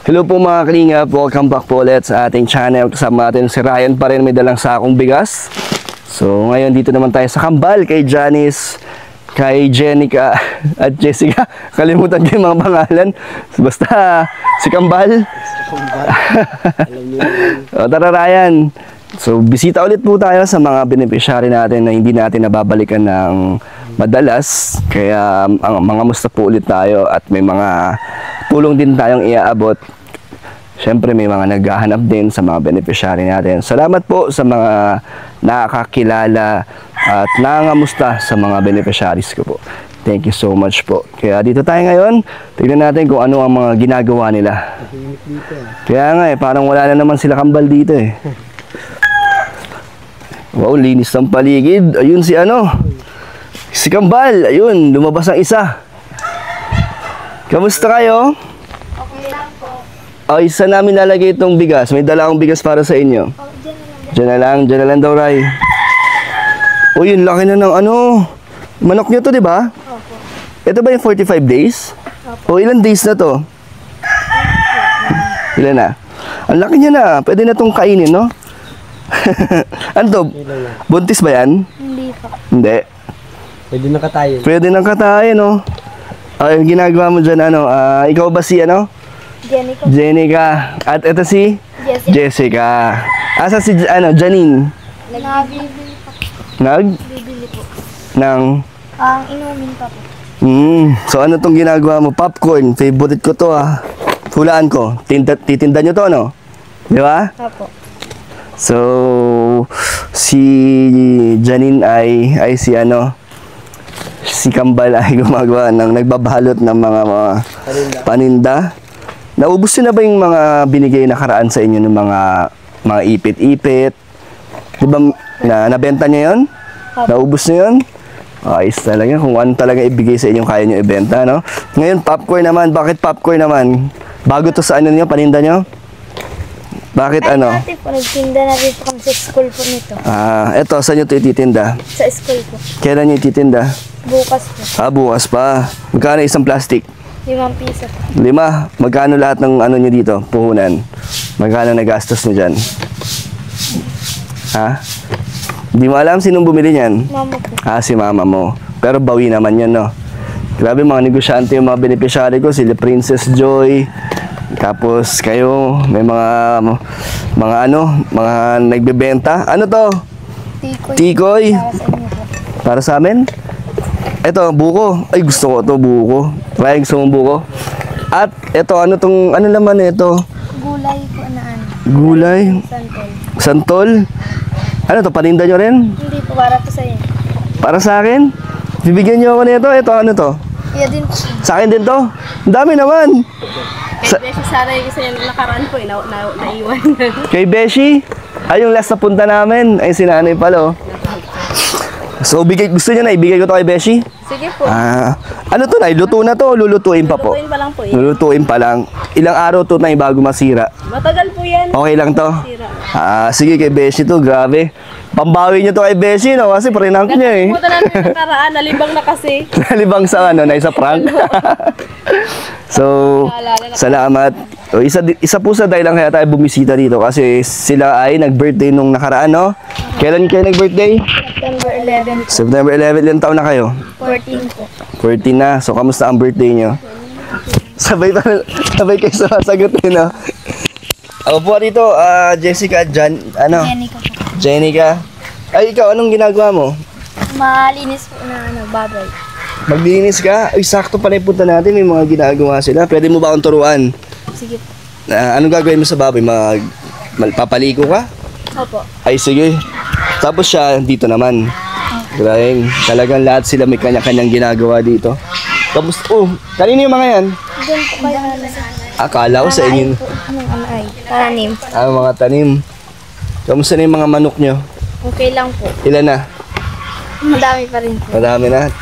Hello po mga kalingap, welcome back po ulit sa ating channel. Kasama natin si Ryan pa rin, may dalang sakong bigas. So ngayon dito naman tayo sa Kambal kay Janice, kay Jenica at Jessica. Kalimutan ko yung mga pangalan. Basta si Kambal. O tara Ryan. So bisita ulit po tayo sa mga beneficiary natin na hindi natin nababalikan ng madalas. Kaya mga musta po ulit tayo at may mga tulong din tayong iaabot. Siyempre may mga naghahanap din sa mga beneficiary natin. Salamat po sa mga nakakilala at nangangamusta sa mga beneficiaries ko po. Thank you so much po. Kaya dito tayo ngayon, tignan natin kung ano ang mga ginagawa nila. Kaya nga parang wala na naman sila Kambal dito eh. Wow, linis ng paligid. Ayun si si Kambal. Ayun, lumabas ang isa. Kamusta kayo? Okay lang po. Ay, saan namin lalagay itong bigas? May dala akong bigas para sa inyo. Oh, Diyan na lang daw, Ray. Uy, yun, laki na ng manok nyo to, di ba? Opo. Ito ba yung 45 days? Opo. O, ilan days na to? Ilan na? Ang laki niya na. Pwede na itong kainin, no? Ano to? Buntis ba yan? Hindi po. Hindi. Pwede na katayin. Pwede nang katayin, no? Ay, ginagawa mo dyan, ikaw ba si, Jenica. Jenica. At ito si? Jessica. Asa si, Janine? Nagbibili po. Bibili po. Ng? Ang inumin pa po. So ano tong ginagawa mo? Popcorn. Favorite ko to, Hulaan ko. Titinda nyo to, Di ba? Opo. So, si Janine ay si Kambal ay gumagawa ng nagbabalot ng mga paninda. Naubos na ba yung mga binigay nakaraan sa inyo ng mga ipit-ipit? Di ba nabenta niyo yun? Naubos na yun? Ayos talaga. Kung ano talaga ibigay sa inyo, kaya nyo ibenta, no? Ngayon, popcorn naman. Bakit popcorn naman? Bago to sa niyo, paninda nyo? Bakit Dati po, nagtinda na rin po kami sa school po nito. Eto, saan nyo ito ititinda? Sa school po. Kailan nyo ititinda? Bukas po. Bukas pa. Magkano isang plastic? 5 piso po. 5. Magkano lahat ng nyo dito? Puhunan. Magkano nagastos nyo dyan? Hindi mo alam sinong bumili niyan? Mama po. Si mama mo. Pero bawi naman yan, no? Grabe, mga negosyante yung mga beneficiary ko. Sila Princess Joy. Tapos kayo, may mga nagbebenta. Ano to? Tikoy. Para sa inyo po. Para sa amin? Ito, buko. Ay, gusto ko to buko. Try gusto mong buko. At ito, ano naman ito? Gulay po na Gulay? Santol. Santol? Ano to, paninda nyo rin? Hindi po, para po sa inyo. Para sa akin? Bibigyan nyo ako nito. Ito, ano to? Iya din po. Sa akin din to? Ang dami naman. Beshi, sana yung isa yung nakaraan po, naiwan. Kay Beshi? Ay, yung last na punta namin. Ay, sinanay pala, So, gusto niya na ibigay ko to kay Beshi? Sige po. Ano to, Nay? Luto na to? Lulutuin pa po? Lulutuin pa lang po eh. Lulutuin pa lang. Ilang araw to, Nay, bago masira? Matagal po yan. Okay lang to? Sira. Sige kay Beshi to, grabe. Pambawi niyo to kay Beshi, no? Kasi prank niya eh. Punta namin yung nakaraan, nalibang na kasi. Nalibang sa Nay, sa prank. So, salamat. O, isa po sa dahilan kaya tayo bumisita dito kasi sila ay nag-birthday nung nakaraan, no? Kailan kayo nag-birthday? September 11 po. September 11, ilang taon na kayo? 14 po. 14 na. So, kamusta ang birthday nyo? Sabay kayo sumasagot eh, no? Ako po dito, Jessica, Jenica po. Jenica. Ay, ikaw, anong ginagawa mo? Malinis po na baboy. Maglinis ka? Ay, sakto pala yung punta natin. May mga ginagawa sila. Pwede mo ba akong turuan? Sige po. Anong gagawin mo sa baboy? Papaligo ka? Opo. Ay, sige. Tapos siya, dito naman. Grabe, talagang lahat sila may kanya-kanyang ginagawa dito. Tapos, kanino yung mga yan? Doon po kayo Akala ko sa inyo. Tanim. Mga tanim. Kamusta na yung mga manok nyo? Okay lang po. Ilan na? Madami pa rin po. Madami na.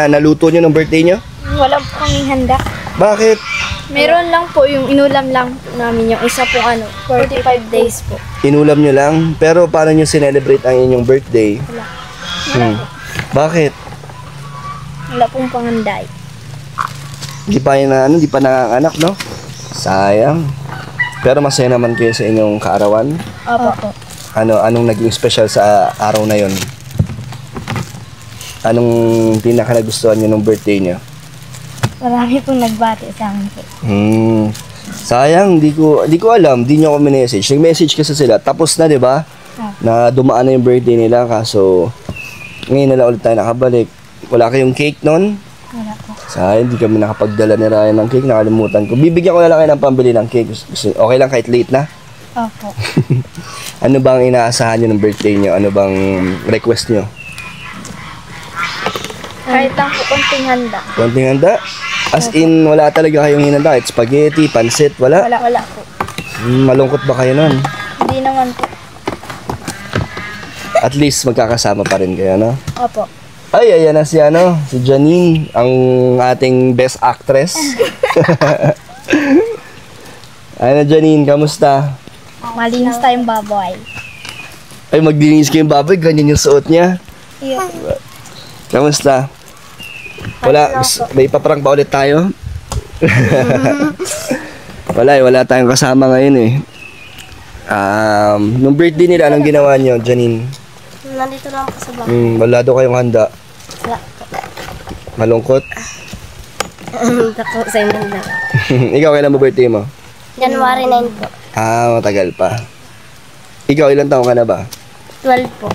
Naluto nyo ng birthday nyo? Wala po kaming handa. Bakit? Meron lang po yung inulam lang namin yung isa po 45 days po. Inulam nyo lang? Pero paano nyo sinelebrate ang inyong birthday? Wala. Bakit? Wala pong panganday. Di pa nanganganak, no? Sayang. Pero masaya naman kayo sa inyong kaarawan. Opo. Anong naging special sa araw na yon? Anong pinaka nagustuhan niyo ng birthday niyo? Marami pong nagbati sa amin po. Sayang, di ko alam, di niyo ako minessage. Nag-message kasi sila, tapos na, di ba? Na dumaan na yung birthday nila, kaso ngayon na lang ulit tayo nakabalik. Wala kayong cake nun? Wala po. Sayang, di kami nakapagdala ni Ryan ng cake, nakalimutan ko. Bibigyan ko na lang kayo ng pambili ng cake. Okay lang kahit late na? Opo. Ano bang inaasahan niyo ng birthday niyo? Ano bang request niyo? Kahit lang po konting handa. Konting handa? As in, wala talaga kayong hinanda. It's spaghetti, pansit, wala? Wala po. Malungkot ba kayo nun? Hindi naman po. At least magkakasama pa rin kayo, no? Opo. Ay, ayan na si Janine, ang ating best actress. Ano, Janine, kamusta? Malinis tayong baboy. Ay, maglinis kayong baboy, ganyan yung suot niya. Iya. Kamusta? Wala, may paprank ba ulit tayo? Wala tayong kasama ngayon eh. Nung birthday nila, anong ginawa niyo, Janine? Nandito lang ako sa bahay. Wala daw kayong handa. Wala. Malungkot? Ako sa inyo na. Ikaw, kailan mo birthday mo? January 9 po. Matagal pa. Ikaw, ilang taon ka na ba? 12 po.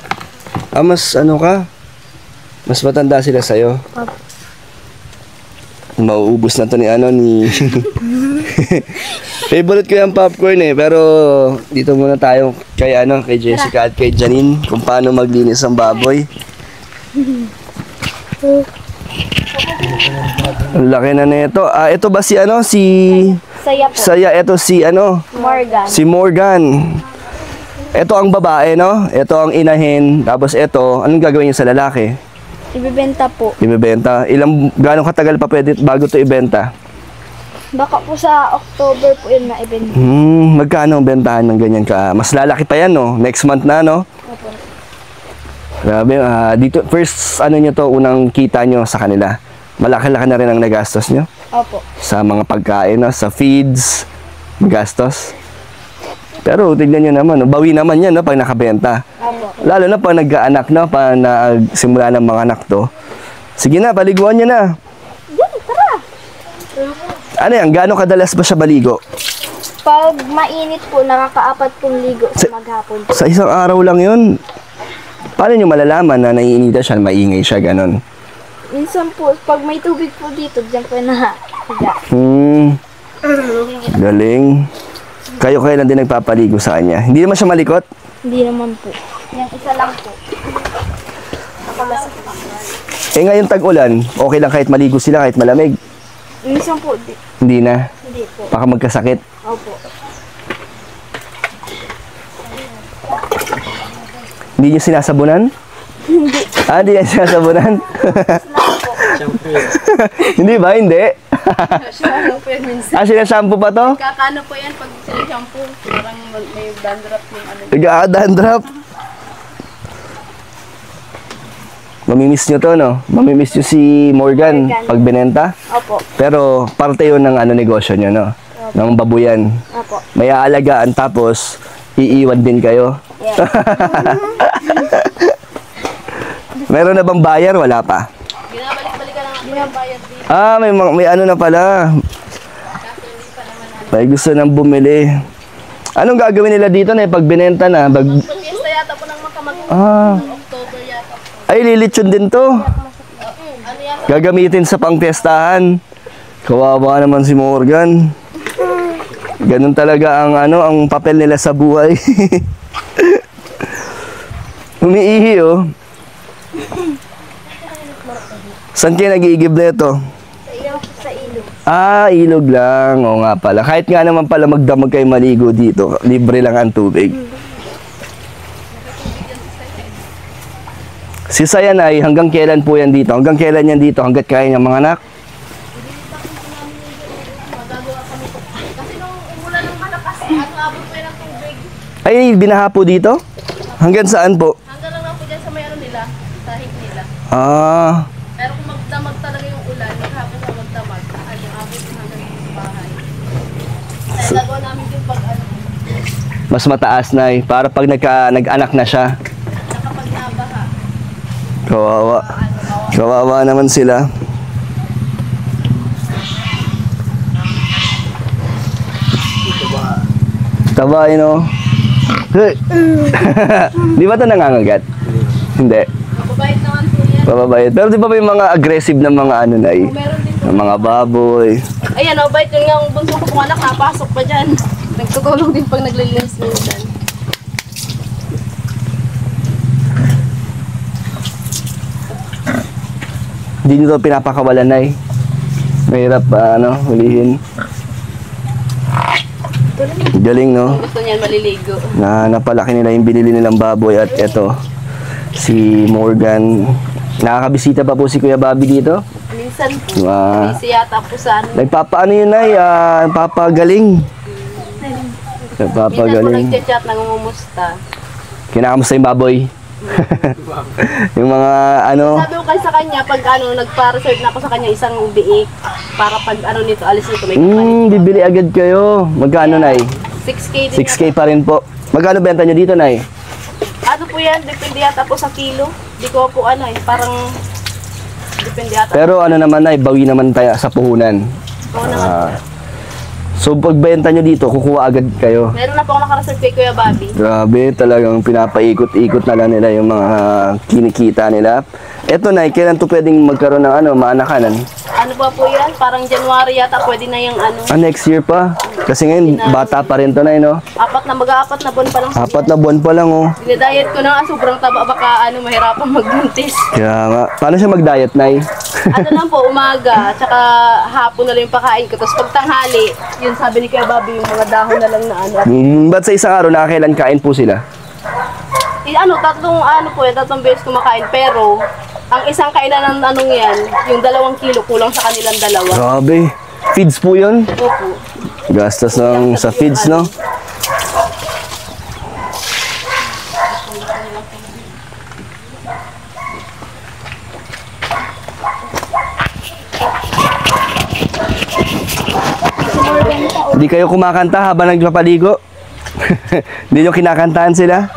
Mas ano ka? Mas matanda sila sa'yo. Opo. Mauubos na to ni Favorite ko yung popcorn eh, pero dito muna tayo kay kay Jessica at kay Janine kung paano maglinis ang baboy. Ang laki na nito. Ito ba si Saya po. Saya, ito si Morgan. si Morgan. Ito ang babae, no? Ito ang inahin. Tapos ito, anong gagawin niyo sa lalaki? Ibibenta po. Ibebenta. Gano'ng katagal pa pwede bago to ibenta? Baka po sa October po yun na ibenta. Magkano ang bentahan ng ganyan ka? Mas lalaki pa yan, no? Next month na, no? Opo. Grabe, dito, first, nyo to, unang kita nyo sa kanila. Malaki-laki na rin ang nagastos nyo. Opo. Sa mga pagkain, no? Sa feeds, gastos. Pero, tignan nyo naman, no? Bawi naman yan, no? Pag nakabenta. Opo. Lalo na pag nag-aanak, no? Pag nagsimula ng mga anak to. Sige na, paliguan nyo na. Ano yan? Gano'ng kadalas ba siya baligo? Pag mainit po, nakaka-4 pong ligo sa maghapon. Sa isang araw lang yun. Paano nyo malalaman na naiinita siya, maingay siya, ganon? Minsan po, pag may tubig po dito, diyan po nahiga. Galing. Kayo lang din nagpapaligo sa kanya. Hindi naman siya malikot? Hindi naman po. Yung isa lang po. Ngayon tag-ulan, okay lang kahit maligo sila, kahit malamig? Minsan po, Hindi na. hindi po. Baka magkasakit. Opo. Hindi nyo sinasabunan? Hindi. Hindi yan sinasabunan? Hindi ba? Hindi? Shampoo po yan minsan. Sinashampoo pa to? Kakano po yan pag shampoo. Parang may dandruff yung Nag-dandruff. Mamimiss nyo to, no? Mamimiss nyo si Morgan pag binenta. Opo. Pero parte yun ng negosyo nyo, no? Ng babuyan. Opo. May aalagaan tapos iiwan din kayo. Yeah. Meron na bang bayar? Wala pa. Binabalik-balikan lang ako yung bayad dito. May ano na pala. May gusto nang bumili. Anong gagawin nila dito na pag binenta na? Pag-fiesta yata po ng makamag October yata po. Ay, lilitsyon din to. Ano yata? Gagamitin sa pangpiyestahan. Kawawa naman si Morgan. Ganun talaga ang papel nila sa buhay. Umiihi, oh. Saan kayo nag-iigib na ito? Sa ilog. Ilog lang. Oo nga pala. Kahit nga naman pala magdamag kayo maligo dito, libre lang ang tubig. Si Sayan ay hanggang kailan po yan dito? Hanggang kailan yan dito? Hanggat kaya niyang mga anak? Kasi nung umulan ng malakas, abot po yan ng tubig. Ay, binaha po dito? Hanggang saan po? Hanggang lang po dyan sa may nila, sahig nila. Pero kung magdamag talaga yung ulan, maghapon na magdamag, abot yung hanggang sa bahay. Gagawa namin yung pag ano, Mas mataas na para pag nag-anak na siya. kapag nabaha. Kawawa. Kawawa naman sila. Taba, you know. Di ba ito nangangagat? Hindi. Mababait naman po yan. Bababait. Pero di ba may mga aggressive na mga ano na Meron din po. mga baboy. Ayan, mabait yun nga ang bunso ko pong anak, napasok pa dyan. Nagtutulong din pag naglilinis minsan. Hindi nyo ito pinapakawalan na Mahirap hulihin. Galing, no? Kung gusto niyan maliligo. Na napalaki nila yung binili nilang baboy at eto si Morgan. Nakakabisita pa po si Kuya Bobby dito. Minsan po. Wow. Busy yata po sa ano. Nagpapaano yun nagpapagaling. Minsan po Nagpapagaling. nagchat-chat, nangungumusta. Kinakamusta yung baboy? Yung mga Sabi ko kasi sa kanya, pag nagpa-reserve na ako sa kanya isang biik para pag nito, alis nito, may kapalit. bibili agad kayo. Magkano, Nay? 6K din 6K pa rin po. Magkano benta nyo dito, Nay? Ano po yan? Depende yata po sa kilo. Di ko po parang depende yata. Pero naman, Nay, bawi naman tayo sa puhunan. Oo naman. So pagbenta nyo dito, kukuha agad kayo. Meron na po ako nakareserve kay Kuya Bobby. Grabe, talagang pinapaikot-ikot na lang nila yung mga kinikita nila. Eto, Nay, kailan to pwedeng magkaroon ng maanakanan? Ano ba po yan? Parang January yata pwede na yung Next year pa. Kasi ngayon, bata pa rin to, Nay, no? mag-aapat na buwan pa lang. 4 na buwan pa lang, oh. Dinadiet ko na sobrang taba, baka mahirapan magbuntis. Kaya nga. Paano siya mag-diet, Nay? Ano lang po, umaga, tsaka hapon na lang yung pakain ko. Tapos pag tanghali, yun sabi ni Kuya Bobby, yung mga dahon na lang na Ba't sa isang araw, nakakailan kain po sila? tatlong beses kumakain. Pero, ang isang kainan ng yan, yung 2 kilo, kulang sa kanilang 2. Grabe. Feeds po yun? Opo. Gastos sa feeds, no? Hindi kayo kumakanta habang nagpapaligo? Hindi nyo kinakantahan sila?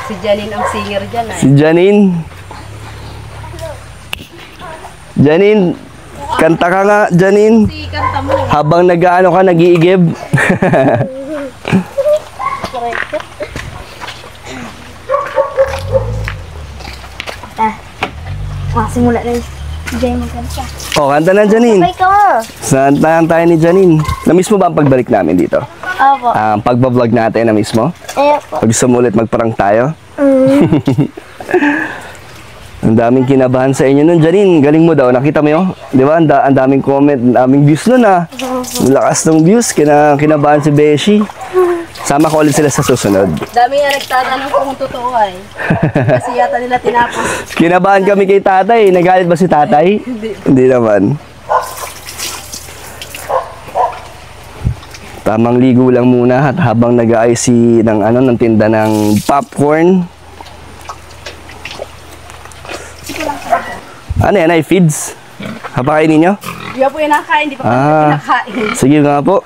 Si Janine ang singer dyan Si Janine. Janine, kanta ka nga, Janine. Si kanta mo. Habang nag-iigib. Simula na yun. Diyan magkanta. Oh, kanta na, Janine. Sabay ka mo. Santahan tayo ni Janine. Na-miss mo ba ang pagbalik namin dito? Opo. Ang pagbablog natin, na-miss mo? Opo. Pag sumulit magparang tayo? Ang daming kinabahan sa inyo nun, Janine. Galing mo daw. Nakita mo yun? Di ba? Ang daming comment, ang daming views nun Ang lakas ng views. Kinabahan si Beshi. Sama ko ulit sila sa susunod. Dami nga nagtatanong kung totoo Kasi yata nila tinapos. Kinabahan kami kay tatay. Nagalit ba si tatay? Hindi naman. Tamang ligo lang muna at habang nag-aayos ng tinda ng popcorn. Ano yan ay feeds? Hapakainin nyo? Di ba po yung nakakain? Di pa pinakain. Sige nga po.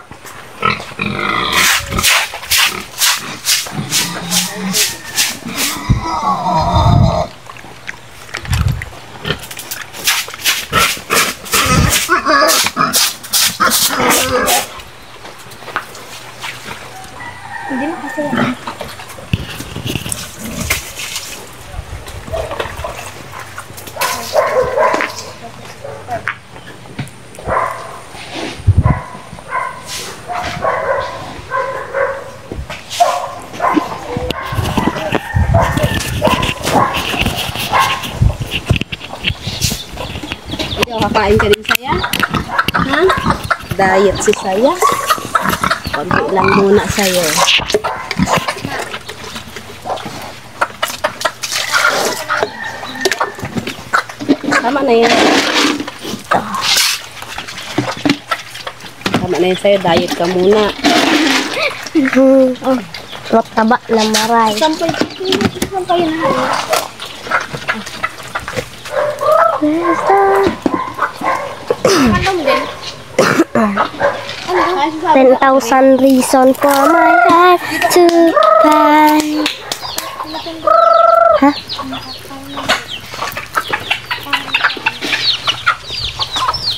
Hindi mo kasi. Kakain ka rin saya? Ha? Diet si saya? Konti lang muna sa'yo. Tama na yan. Tama na yan sa'yo. Diet ka muna. Mataba na maray. Sampay na. Ano din? 10,000 reason for my heart to cry. Ha?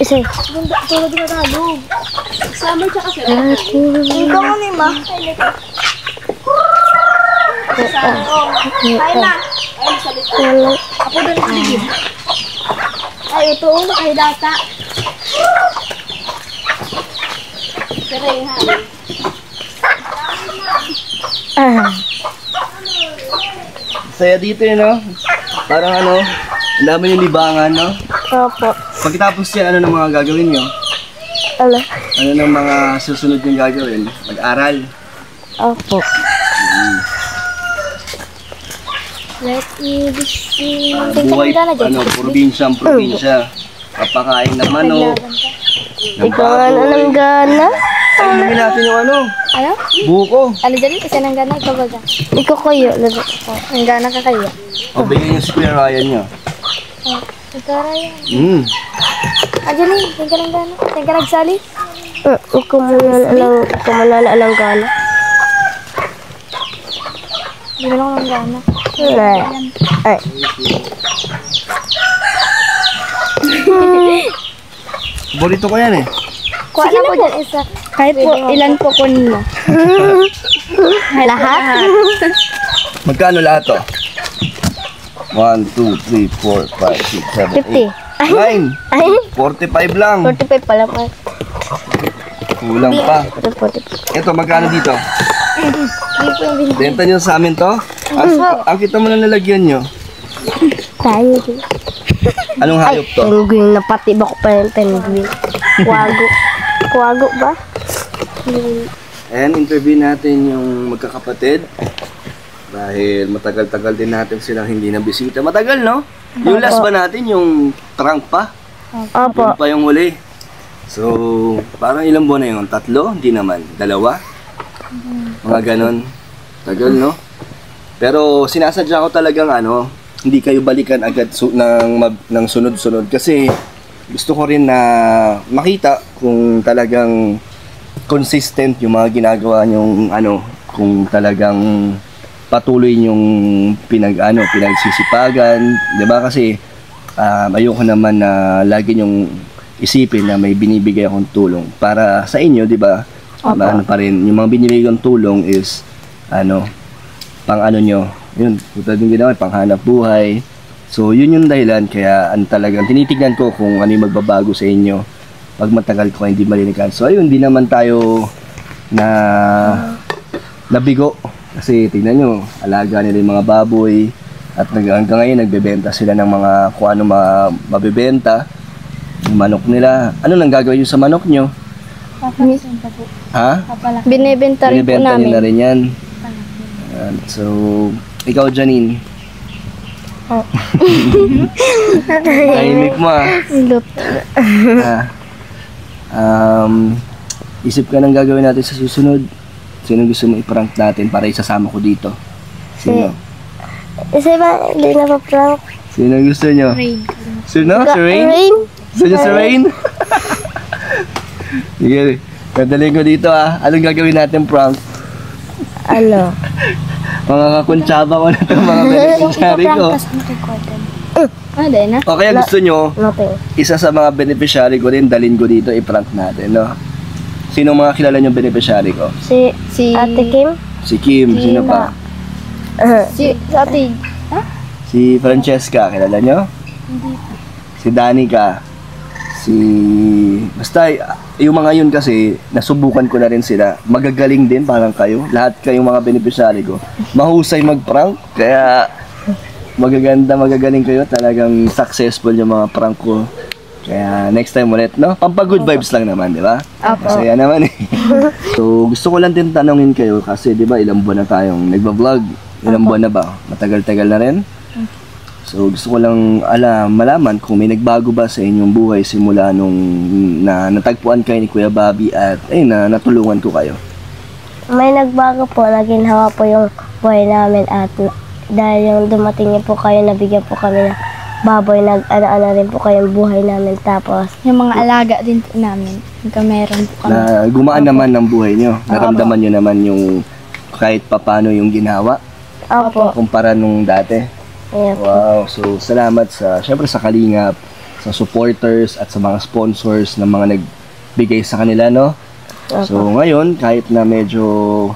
Isa. Tulad na tagalog. Sama siya kasi. Ikaw mo ni ma. Kain na. Wala. Ako doon sa ligid. Ay, ito ulo kay data. Saya dito yun, no? Parang ano, ang dami yung libangan, no? Opo. Pagkatapos yan, ano ng mga gagawin nyo? Ala. Ano ng mga susunod yung gagawin? Mag-aral. Opo. Let me see. Buhay, ano, probinsya. Papakain ng manok. ng Ikaw nga na ng gana. Ay, inumin natin yung ano, Ano? buko. Ano dyan? Kasi nang gana ikaw baga. Ikaw kayo. Lalo ko. Ang gana ka kaya. O, bigyan yung si Kuya Ryan nyo. Ikaw rin. Mm. Dyan eh. Tingka nang gana. Tingka nagsali. Ikaw muna na ng gana. Hindi na ako ng gana. Ay. Burrito ko yan eh. Kuha na po dyan isa. Kahit po, ilan po kunin mo. Lahat? Magkano lahat to? 1, 2, 3, 4, 5, 6, 7, 50. 8, 9. Ay, 45 lang. 45 pala pa. Kulang pa. 45. Ito, magkano dito? Hindi po yung binigay. Benta nyo sa amin to? Ang kita mo na nalagyan nyo. Tayo. Anong hayop to? Penguin na pati ba ko pa yung penguin? Kuwago. Kuwago ba? Ayan, interview natin yung magkakapatid. Dahil matagal-tagal din natin silang hindi nabisita. Matagal, no? Yung last ba natin, yung trunk pa? Opo. Yung pa yung huli. So, parang ilang buwan na yun? 3? Hindi naman. 2? Mga ganon. Tagal, no? Pero sinasadya ko talagang ano, hindi kayo balikan agad ng sunod-sunod. Kasi gusto ko rin na makita kung talagang consistent yung mga ginagawa nyong ano, kung talagang patuloy yung pinagsisipagan, 'di ba? Kasi ayoko naman na lagi yung isipin na may binibigay akong tulong para sa inyo, 'di ba? Ano pa rin, yung mga binibigay kong tulong is ano, pang ano nyo, yun, tulad yung ginawa, panghanap buhay. So, yun yung dahilan, kaya talagang tinitignan ko kung ano yung magbabago sa inyo pag matagal ko hindi malinikan. So, ayun, di naman tayo nabigo. Kasi tingnan nyo, alaga nila yung mga baboy at hanggang ngayon nagbebenta sila ng mga kung ano mabebenta. Yung manok nila. Ano nang gagawin yung sa manok nyo? Ha? Binibenta rin po Binibenta nyo namin. na rin yan. Ayan. So, ikaw Janine. Tahimik mo ah. Isip ka ng gagawin natin sa susunod. Sino gusto mo i-prank natin para isasama ko dito? Sino? Isa ba? Hindi na pa prank. Sino gusto nyo? Sino? Si Rain? Rain? Gusto nyo si Rain? Sige, padaling ko dito ah. Anong gagawin natin prank? Ano? Mga kakuntsaba ko na itong mga beneficiary ko. Ano din na? O kaya gusto nyo, Nothing. isa sa mga beneficiary ko rin, dalhin ko dito, i-prank natin, no? Sino mga kilala nyo beneficiary ko? Si Ate Kim? Si Kim, sino pa? Si Ate. Si Francesca, kilala nyo? Si Danica. Basta, yung mga yun kasi, nasubukan ko na rin sila. Magagaling din, parang kayo. Lahat kayong mga beneficiary ko. Mahusay mag-prank, kaya magagaling kayo. Talagang successful yung mga prank ko. Kaya next time ulit, no? Pampag-good vibes lang naman, di ba? Masaya naman eh. So, gusto ko lang din tanongin kayo kasi, di ba, ilang buwan na tayong nagba-vlog. Ilang buwan na ba? Matagal-tagal na rin? So, gusto ko lang malaman kung may nagbago ba sa inyong buhay simula nung natagpuan kayo ni Kuya Bobby at natulungan ko kayo. May nagbago po. Naginhawa po yung buhay namin at dahil yung dumating niyo po kayo, nabigyan po kami ng baboy, nag-ano rin po kayong buhay namin. Tapos, Yung mga alaga din po namin. Hanggang meron po kami. Na gumaan naman ng buhay nyo. Naramdaman nyo naman yung kahit papano yung ginawa opo. kumpara nung dati. Ayan po. Wow. So, salamat syempre sa Kalingap, sa supporters at sa mga sponsors na mga nagbigay sa kanila, no? So, ngayon, kahit na medyo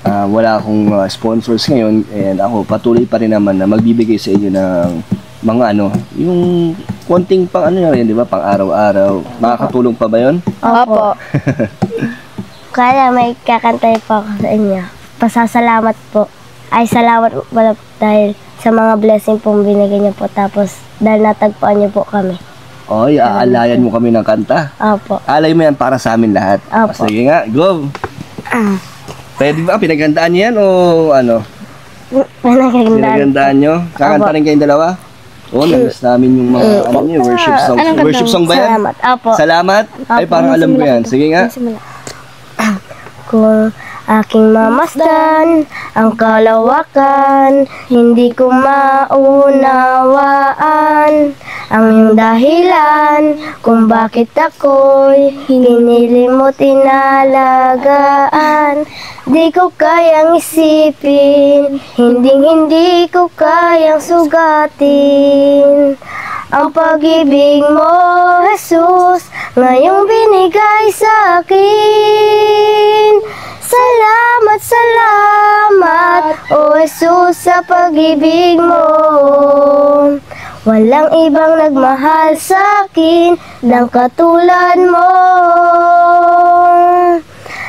wala akong sponsors ngayon, and ako patuloy pa rin naman na magbibigay sa inyo ng mga yung konting pang yun, di ba? Pang araw-araw. Makakatulong pa ba yun? Opo. Kaya may kakantay po ako sa inyo. Pasasalamat po. Ay, salamat po pala dahil sa mga blessing pong binigay niyo po. Tapos, dahil natagpuan niyo po kami. Oy, aalayan mo kami ng kanta. Opo. Alay mo yan para sa amin lahat. Opo. Sige nga, go! Pwede ba? Pinagandaan niyo yan o ano? Pinagandaan. Pinagandaan nyo? Kakanta rin kayong dalawa? Oo, namiss namin yung mga worship song. Worship song ba yan? Salamat. Opo. Salamat? Ay, parang alam ko yan. Sige nga. Kung aking mamasdan ang kalawakan, hindi ko maunawaan ang iyong dahilan kung bakit ako'y pinili mo tinalagaan. Di ko kayang isipin, hindi ko kayang sugatin ang pag-ibig mo, Jesus, ngayong binigay sa akin. Salamat, salamat, O Jesus, sa pag-ibig mo. Walang ibang nagmahal sa akin ng katulad mo.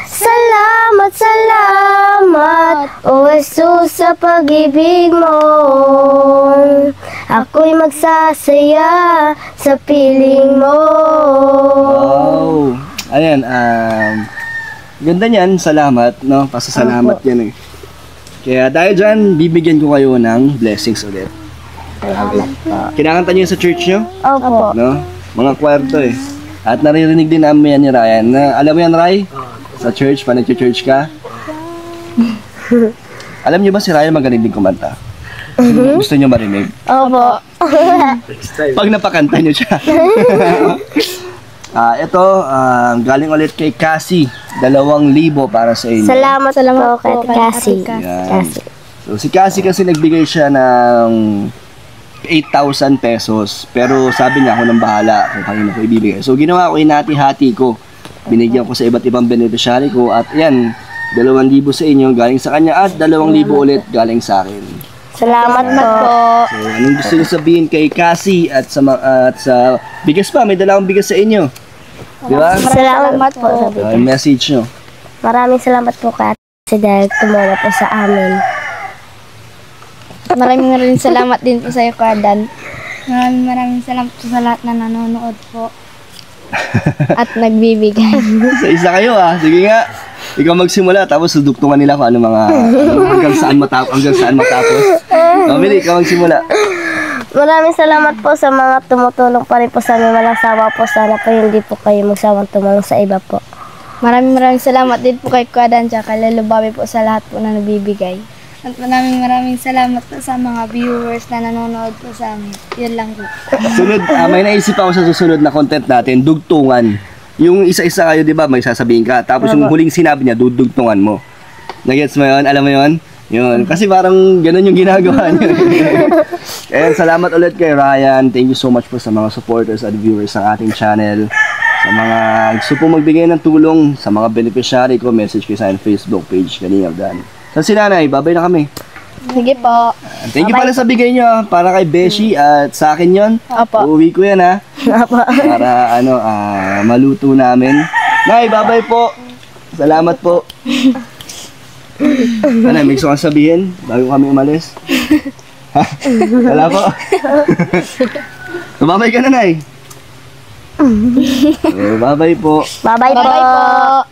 Salamat, salamat, O Jesus, sa pag-ibig mo. Ako'y magsasaya sa piling mo. Wow! Ayan, ganda niyan, salamat, no? Pasasalamat yan eh. Kaya dahil dyan, bibigyan ko kayo ng blessings ulit. Salamat po. Kinakanta niyo sa church niyo? Opo. No? Mga kwarto eh. At naririnig din namin yan ni Ryan. Alam mo yan, Ray? Sa church, pa nag-church ka? Alam niyo ba si Ryan magaling din kumanta? Gusto niyo marinig? Opo. Pag napakanta niyo siya. Ito, galing ulit kay Cassie. 2,000 para sa inyo. Salamat po kay po kay Cassie. Ate Yan. Cassie. So, si Cassie kasi nagbigay siya ng 8,000 pesos. Pero sabi niya ako nang bahala kung kanino ko ibibigay. So, ginawa ko, hinati-hati ko. Binigyan ko sa iba't ibang beneficiary ko. At yan, 2,000 sa inyo galing sa kanya at 2,000 ulit galing sa akin. Salamat po. So, anong gusto niyo sabihin kay Cassie at sa bigas pa, may dalawang bigas sa inyo. Di ba? Salamat po sa Yung message nyo. Maraming salamat po kay Ate dahil tumulong po sa amin. Maraming salamat din po sa iyo, Kadan. Maraming salamat po sa lahat na nanonood po. At nagbibigay. Sa isa kayo sige nga. Ikaw magsimula tapos suduktungan nila kung ano mga hanggang saan matapos. Mabili, ikaw magsimula. Maraming salamat po sa mga tumutulong pa rin po sa amin. Walang sawa po. Sana po hindi po kayo magsawang tumulong sa iba po. Maraming salamat din po kay Kadan at kay Lolo Bobby po sa lahat po na nagbibigay. At maraming salamat po sa mga viewers na nanonood po sa amin. Yun lang po. Sunod, may naisip ako sa susunod na content natin, dugtungan. Yung isa-isa kayo, di ba, may sasabihin ka. Tapos yung huling sinabi niya, dudugtungan mo. Nagets mo yun? Alam mo yun? Yun. Kasi parang ganun yung ginagawa niyo. And salamat ulit kay Ryan. Thank you so much po sa mga supporters at viewers ng ating channel. Sa mga gusto po magbigay ng tulong, sa mga beneficiary ko, message ko sa aking Facebook page kanina Dan. Sa si Nanay, babay na kami. Sige po. Thank you pala sa bigay nyo, para kay Beshi at sa akin yon. Opo. Uuwi ko yan para maluto namin. Nay, babay po. Salamat po. Nanay, may gusto kang sabihin bago kami umalis? Wala po. Babay ka na, Nay. Babay po. Bye-bye po. Bye-bye po.